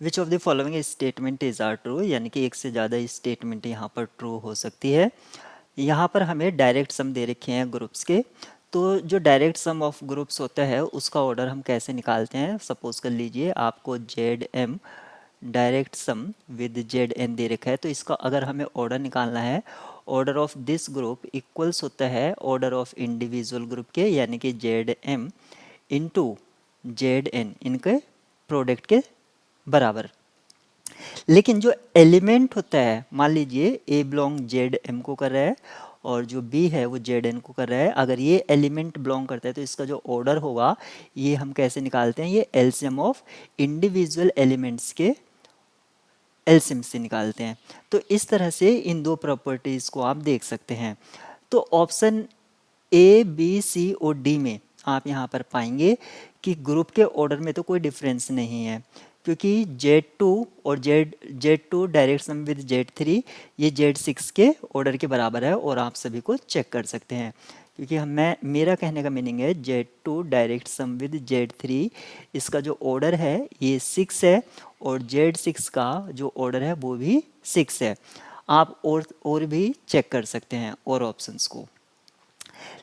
Which of the following statement is are true, यानी कि एक से ज़्यादा स्टेटमेंट यहाँ पर ट्रू हो सकती है। यहाँ पर हमें डायरेक्ट सम दे रखे हैं ग्रुप्स के, तो जो डायरेक्ट सम ऑफ ग्रुप्स होता है उसका ऑर्डर हम कैसे निकालते हैं। सपोज कर लीजिए आपको Z M direct sum with Z N दे रखा है, तो इसका अगर हमें ऑर्डर निकालना है, order of this group equals होता है ऑर्डर ऑफ इंडिविजुअल ग्रुप के, यानी कि Z M into Z N, इनके प्रोडक्ट के बराबर। लेकिन जो एलिमेंट होता है, मान लीजिए ए बिलोंग जेड एम को कर रहा है और जो बी है वो जेड एन को कर रहा है, अगर ये एलिमेंट बिलोंग करता है तो इसका जो ऑर्डर होगा ये हम कैसे निकालते हैं, ये एलसीएम ऑफ इंडिविजुअल एलिमेंट्स के एलसीएम से निकालते हैं। तो इस तरह से इन दो प्रॉपर्टीज़ को आप देख सकते हैं। तो ऑप्शन ए बी सी और डी में आप यहाँ पर पाएंगे कि ग्रुप के ऑर्डर में तो कोई डिफरेंस नहीं है, क्योंकि Z2 और Z2 direct sum with Z3 ये Z6 के ऑर्डर के बराबर है, और आप सभी को चेक कर सकते हैं। क्योंकि मेरा कहने का मीनिंग है Z2 direct sum with Z3, इसका जो ऑर्डर है ये 6 है, और Z6 का जो ऑर्डर है वो भी 6 है। आप और भी चेक कर सकते हैं और ऑप्शंस को।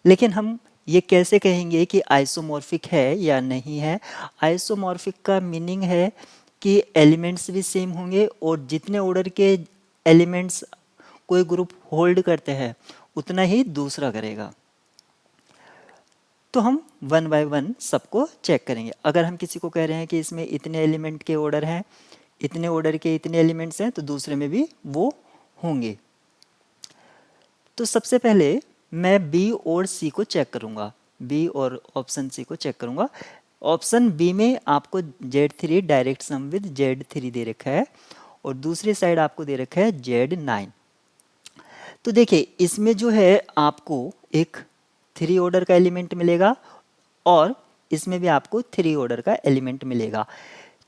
लेकिन हम ये कैसे कहेंगे कि आइसोमॉर्फिक है या नहीं है। आइसोमॉर्फिक का मीनिंग है कि एलिमेंट्स भी सेम होंगे, और जितने ऑर्डर के एलिमेंट्स कोई ग्रुप होल्ड करते हैं उतना ही दूसरा करेगा। तो हम वन बाय वन सबको चेक करेंगे। अगर हम किसी को कह रहे हैं कि इसमें इतने एलिमेंट के ऑर्डर हैं, इतने ऑर्डर के इतने एलिमेंट्स हैं, तो दूसरे में भी वो होंगे। तो सबसे पहले मैं बी और सी को चेक करूंगा, बी और ऑप्शन सी को चेक करूंगा। ऑप्शन बी में आपको Z3 direct sum with Z3 दे रखा है, और दूसरी साइड आपको दे रखा है Z9। तो देखिए इसमें जो है आपको एक 3 ऑर्डर का एलिमेंट मिलेगा, और इसमें भी आपको 3 ऑर्डर का एलिमेंट मिलेगा।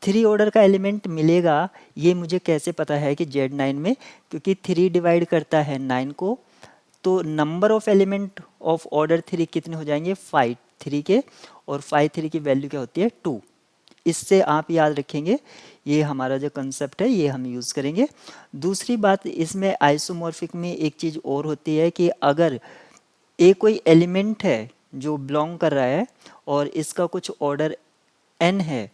3 ऑर्डर का एलिमेंट मिलेगा, ये मुझे कैसे पता है कि Z9 में, क्योंकि 3 डिवाइड करता है 9 को, तो number of element of order 3 कितने हो जाएंगे, 5 3 के, और 5 3 की वैल्यू क्या होती है 2। इससे आप याद रखेंगे, ये हमारा जो कंसेप्ट है ये हम यूज़ करेंगे। दूसरी बात इसमें आइसोमॉर्फिक में एक चीज़ और होती है कि अगर एक कोई एलिमेंट है जो बिलोंग कर रहा है और इसका कुछ ऑर्डर n है,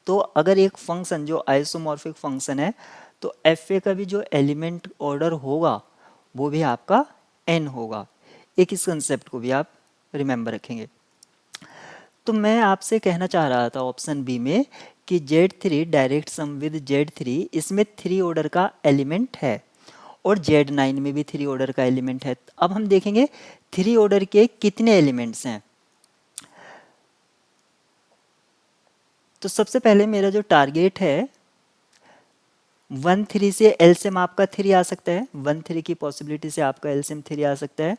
तो अगर एक फंक्शन जो आइसोमॉर्फिक फंक्शन है, तो एफ ए का भी जो एलिमेंट ऑर्डर होगा वो भी आपका n होगा। एक इस कंसेप्ट को भी आप रिमेंबर रखेंगे। तो मैं आपसे कहना चाह रहा था ऑप्शन बी में कि Z3 direct sum with Z3, इसमें 3 ऑर्डर का एलिमेंट है, और Z9 में भी 3 ऑर्डर का एलिमेंट है। अब हम देखेंगे 3 ऑर्डर के कितने एलिमेंट्स हैं। तो सबसे पहले मेरा जो टारगेट है 1 3 से एलसीएम आपका 3 आ सकता है, 1 3 की पॉसिबिलिटी से आपका एलसीएम 3 आ सकता है,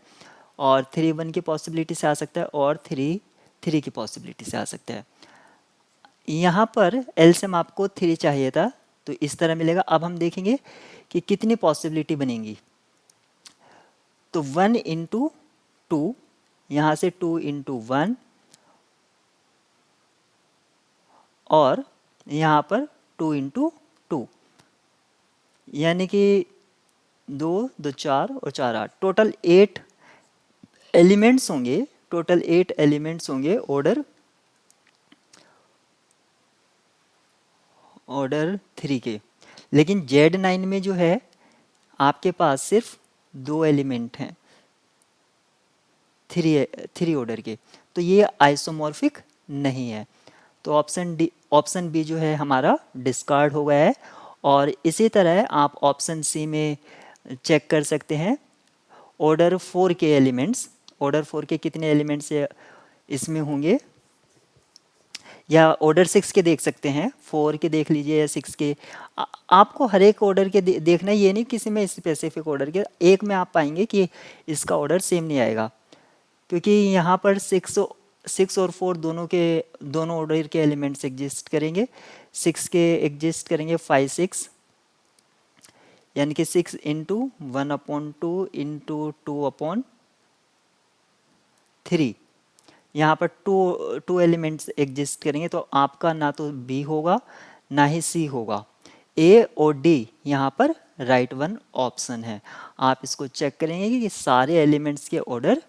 और 3 1 की पॉसिबिलिटी से आ सकता है, और 3 3 की पॉसिबिलिटी से आ सकता है। यहाँ पर एलसीएम आपको 3 चाहिए था, तो इस तरह मिलेगा। अब हम देखेंगे कि कितनी पॉसिबिलिटी बनेंगी। तो 1 इंटू 2, यहाँ से 2 इंटू 1, और यहाँ पर 2 इंटू 2, यानी कि 2 2 4 और 4 8, टोटल 8 एलिमेंट्स होंगे। टोटल 8 एलिमेंट्स होंगे ऑर्डर 3 के। लेकिन Z9 में जो है आपके पास सिर्फ 2 एलिमेंट हैं 3 ऑर्डर के, तो ये आइसोमॉर्फिक नहीं है। तो ऑप्शन बी जो है हमारा डिस्कार्ड हो गया है। और इसी तरह आप ऑप्शन सी में चेक कर सकते हैं ऑर्डर 4 के एलिमेंट्स, ऑर्डर 4 के कितने एलिमेंट्स इसमें होंगे, या ऑर्डर 6 के देख सकते हैं, 4 के देख लीजिए या 6 के। आपको हर एक ऑर्डर के देखना, ये नहीं किसी में स्पेसिफिक ऑर्डर के, एक में आप पाएंगे कि इसका ऑर्डर सेम नहीं आएगा, क्योंकि यहाँ पर 6 और 4 दोनों ऑर्डर के एलिमेंट्स एग्जिस्ट करेंगे। 6 के एग्जिस्ट करेंगे 5 6, यानी कि 6 इंटू 1/2 इंटू 2/3। यहाँ पर टू एलिमेंट्स एग्जिस्ट करेंगे, तो आपका ना तो बी होगा ना ही सी होगा। ए और डी यहाँ पर राइट वन ऑप्शन है। आप इसको चेक करेंगे कि सारे एलिमेंट्स के ऑर्डर